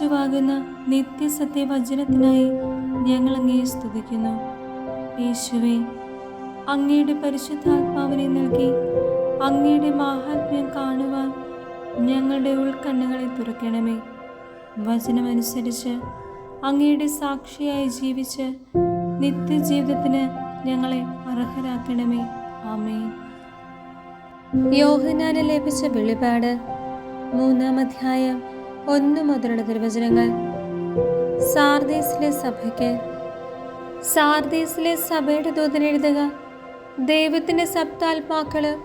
കർത്താവാകുന്ന നിത്യസത്യവചനത്തിനായി ഞങ്ങൾ അങ്ങയെ സ്തുതിക്കുന്നു. യേശുവേ, അങ്ങയുടെ പരിശുദ്ധാത്മാവിനെ നൽകി അങ്ങയുടെ മാഹാത്മ്യം കാണുവാൻ ഞങ്ങളുടെ ഉൾക്കണ്ണുകളെ തുറക്കണമേ. വചനമനുസരിച്ച് അങ്ങയുടെ സാക്ഷിയായി ജീവിച്ച് നിത്യജീവിതത്തിന് ഞങ്ങളെ അർഹരാക്കണമേ. ആമേൻ. യോഹന്നാന് ലഭിച്ച വെളിപാട് 3-ാം അധ്യായം 1 മുതലുള്ള തിരുവചനങ്ങൾ. സാർദീസിലെ സഭയ്ക്ക്. സാർദീസിലെ സഭയുടെ ദൂതൻ എഴുതുക: ദൈവത്തിന്റെ സപ്താത്മാക്കളും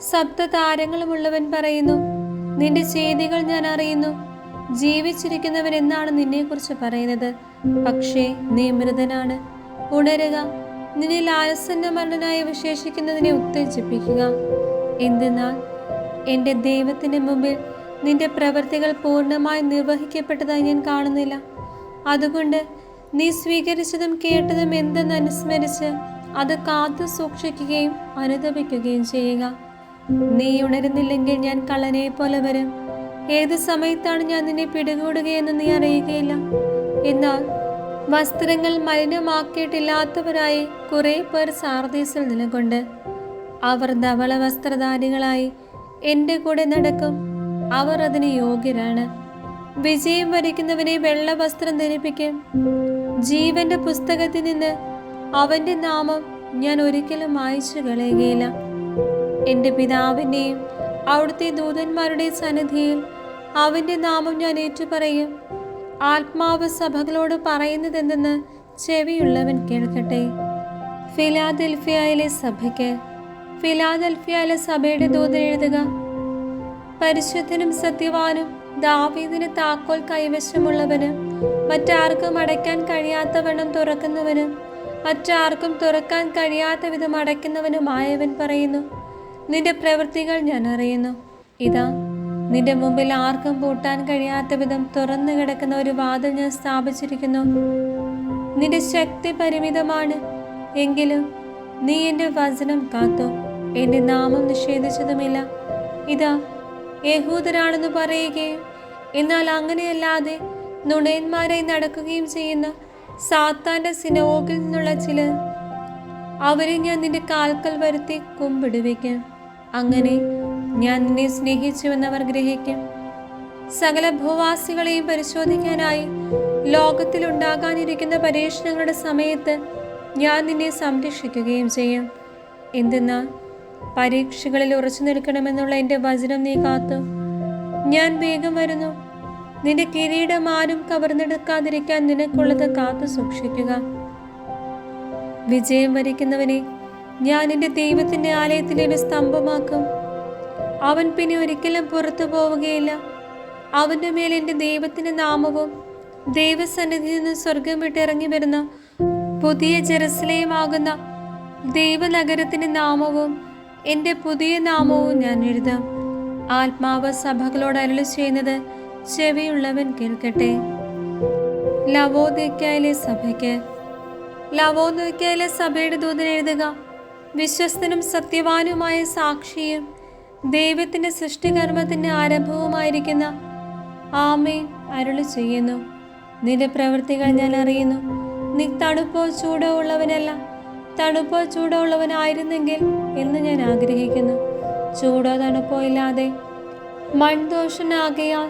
സപ്തതാരങ്ങളുമുള്ളവൻ പറയുന്നു, നിന്റെ ചെയ്തികൾ ഞാൻ അറിയുന്നു. ജീവിച്ചിരിക്കുന്നവൻ എന്നാണ് നിന്നെക്കുറിച്ച് പറയുന്നത്, പക്ഷേ നീ മൃതനാണ്. ഉണരുക, നിന്നിൽ ആസന്ന മരണനായി വിശേഷിക്കുന്നതിനെ ഉത്തേജിപ്പിക്കുക. എന്തെന്നാൽ എൻ്റെ ദൈവത്തിൻ്റെ മുമ്പിൽ നിന്റെ പ്രവൃത്തികൾ പൂർണ്ണമായി നിർവഹിക്കപ്പെട്ടതായി ഞാൻ കാണുന്നില്ല. അതുകൊണ്ട് നീ സ്വീകരിച്ചതും കേട്ടതും എന്തെന്ന് അനുസ്മരിച്ച് അത് കാത്തു സൂക്ഷിക്കുകയും അനുതപിക്കുകയും ചെയ്യുക. നീ ഉണരുന്നില്ലെങ്കിൽ ഞാൻ കള്ളനെ പോലെ വരും. ഏത് സമയത്താണ് ഞാൻ നിന്നെ പിടികൂടുകയെന്ന് നീ അറിയുകയില്ല. എന്നാൽ വസ്ത്രങ്ങൾ മലിനമാക്കിയിട്ടില്ലാത്തവരായി കുറെ പേർ സാർദീസിൽ നിലകൊണ്ട്. അവർ ധവള വസ്ത്രധാരികളായി എൻ്റെ കൂടെ നടക്കും. അവർ അതിന് യോഗ്യരാണ്. വിജയം വരിക്കുന്നവനെ വെള്ള വസ്ത്രം ധരിപ്പിക്കും. ജീവന്റെ പുസ്തകത്തിൽ നിന്ന് അവന്റെ നാമം ഞാൻ ഒരിക്കലും മായ്ച്ചു കളയുകയില്ല. എൻ്റെ പിതാവിൻ്റെയും അവിടുത്തെ ദൂതന്മാരുടെ സന്നിധിയിൽ അവന്റെ നാമം ഞാൻ ഏറ്റുപറയും. ആത്മാവ് സഭകളോട് പറയുന്നതെന്തെന്ന് ചെവിയുള്ളവൻ കേൾക്കട്ടെ. ഫിലാദൽഫിയയിലെ സഭയ്ക്ക്. ഫിലാദൽഫിയയിലെ സഭയുടെ ദൂതൻ എഴുതുക: പരിശുദ്ധനും സത്യവാനും ദാവീദിന് താക്കോൽ കൈവശമുള്ളവനും മറ്റാർക്കും അടയ്ക്കാൻ കഴിയാത്തവണ്ണം തുറക്കുന്നവനും മറ്റാർക്കും തുറക്കാൻ കഴിയാത്ത വിധം അടയ്ക്കുന്നവനുമായവൻ പറയുന്നു, നിന്റെ പ്രവൃത്തികൾ ഞാൻ അറിയുന്നു. ഇതാ, നിന്റെ മുമ്പിൽ ആർക്കും പൂട്ടാൻ കഴിയാത്ത വിധം തുറന്നു കിടക്കുന്ന ഒരു വാതിൽ ഞാൻ സ്ഥാപിച്ചിരിക്കുന്നു. നിന്റെ ശക്തി പരിമിതമാണ്, എങ്കിലും നീ എൻ്റെ വചനം കാത്തു എൻ്റെ നാമം നിഷേധിച്ചതുമില്ല. ഇതാ, യഹൂദരാണെന്ന് പറയുകയും എന്നാൽ അങ്ങനെയല്ലാതെ നുണയന്മാരായി നടക്കുകയും ചെയ്യുന്ന സാത്താന്റെ സിനഗോഗിൽ നിന്നുള്ള ചിലർ, അവരെ ഞാൻ നിന്റെ കാൽക്കൽ വരുത്തി കുമ്പിടുവയ്ക്കും. അങ്ങനെ ഞാൻ നിന്നെ സ്നേഹിച്ചുവെന്നവർ ഗ്രഹിക്കും. സകല ഭൂവാസികളെയും പരിശോധിക്കാനായി ലോകത്തിലുണ്ടാകാനിരിക്കുന്ന പരീക്ഷണങ്ങളുടെ സമയത്ത് ഞാൻ നിന്നെ സംരക്ഷിക്കുകയും ചെയ്യും. എന്തെന്നാൽ പരീക്ഷകളിൽ ഉറച്ചു നിൽക്കണമെന്നുള്ള എൻ്റെ വചനം നീ കാത്തു. ഞാൻ വേഗം വരുന്നു. നിന്റെ കിരീടം ആരും കവർന്നെടുക്കാതിരിക്കാൻ നിനക്കുള്ളത് കാത്തു സൂക്ഷിക്കുക. വിജയം വരിക്കുന്നവനെ ഞാൻ എൻ്റെ ദൈവത്തിൻ്റെ ആലയത്തിലെ ഒരു സ്തംഭമാക്കും. അവൻ പിന്നെ ഒരിക്കലും പുറത്തു പോവുകയില്ല. അവൻ്റെ മേൽ എൻ്റെ ദൈവത്തിൻ്റെ നാമവും ദൈവസന്നിധിയിൽ നിന്ന് സ്വർഗം വിട്ടിറങ്ങി വരുന്ന പുതിയ ജെറുസലേമാകുന്ന ദൈവനഗരത്തിൻ്റെ നാമവും എൻ്റെ പുതിയ നാമവും ഞാൻ എഴുതാം. ആത്മാവ് സഭകളോട് അരുളി ചെയ്യുന്നത് ചെവിയുള്ളവൻ കേൾക്കട്ടെ. ലവോദിക്കയിലെ സഭയ്ക്ക്. ലവോദിക്കയിലെ സഭയുടെ ദൂതൻ എഴുതുക: വിശ്വസ്തനും സത്യവാനുമായ സാക്ഷിയും ദൈവത്തിൻ്റെ സൃഷ്ടികർമ്മത്തിൻ്റെ ആരംഭവുമായിരിക്കുന്ന ആമേൻ അരുളി ചെയ്യുന്നു, നിന്റെ പ്രവൃത്തികൾ ഞാൻ അറിയുന്നു. നീ തണുപ്പോ ചൂടോ ഉള്ളവനല്ല. തണുപ്പോ ചൂടോ ഉള്ളവനായിരുന്നെങ്കിൽ എന്ന് ഞാൻ ആഗ്രഹിക്കുന്നു. ചൂടോ തണുപ്പോ ഇല്ലാതെ മൺദോഷനാകയാൽ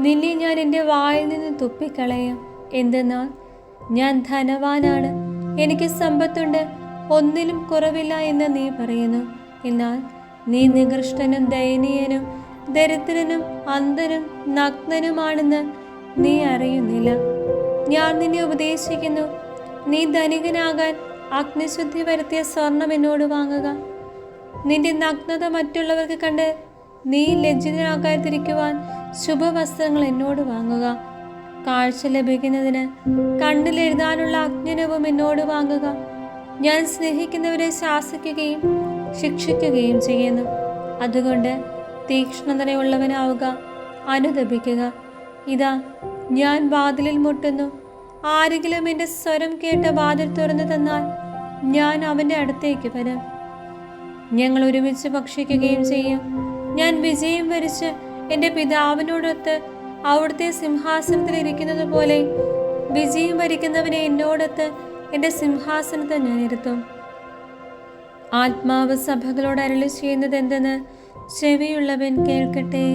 നിന്നെ ഞാൻ എൻ്റെ വായിൽ നിന്ന് തുപ്പിക്കളയാം. എന്തെന്നാൽ ഞാൻ ധനവാനാണ്, എനിക്ക് സമ്പത്തുണ്ട്, ഒന്നിലും കുറവില്ല എന്ന് നീ പറയുന്നു. എന്നാൽ നീ നികൃഷ്ടനും ദയനീയനും ദരിദ്രനും അന്ധനും നഗ്നനുമാണെന്ന് നീ അറിയുന്നില്ല. ഞാൻ നിന്നെ ഉപദേശിക്കുന്നു, നീ ധനികനാകാൻ അഗ്നിശുദ്ധി വരുത്തിയ സ്വർണം എന്നോട് വാങ്ങുക. നിന്റെ നഗ്നത മറ്റുള്ളവർക്ക് കണ്ട് നീ ലജ്ജിതനാകാതിരിക്കുവാൻ ശുഭവസ്ത്രങ്ങൾ എന്നോട് വാങ്ങുക. കാഴ്ച ലഭിക്കുന്നതിന് കണ്ണിലെഴുതാനുള്ള അജ്ഞനവും എന്നോട് വാങ്ങുക. ഞാൻ സ്നേഹിക്കുന്നവരെ ശാസിക്കുകയും ശിക്ഷിക്കുകയും ചെയ്യുന്നു. അതുകൊണ്ട് തീക്ഷ്ണതയുള്ളവനാവുക, അനുതപിക്കുക. ഇതാ, ഞാൻ വാതിലിൽ മുട്ടുന്നു. ആരെങ്കിലും എൻ്റെ സ്വരം കേട്ട വാതിൽ തുറന്നു തന്നാൽ ഞാൻ അവൻ്റെ അടുത്തേക്ക് വരാം. ഞങ്ങൾ ഒരുമിച്ച് ഭക്ഷിക്കുകയും ചെയ്യും. ഞാൻ വിജയം വരിച്ച് എൻ്റെ പിതാവിനോടൊത്ത് അവിടുത്തെ സിംഹാസനത്തിൽ ഇരിക്കുന്നത് പോലെ വിജയം വരിക്കുന്നവനെ എന്നോടൊത്ത് എൻ്റെ സിംഹാസനത്തിൽ ഞാൻ ഇരുത്തും. ആത്മാവ് സഭകളോട് അരുളി ചെയ്യുന്നത് എന്തെന്ന് ചെവിയുള്ളവൻ കേൾക്കട്ടെ.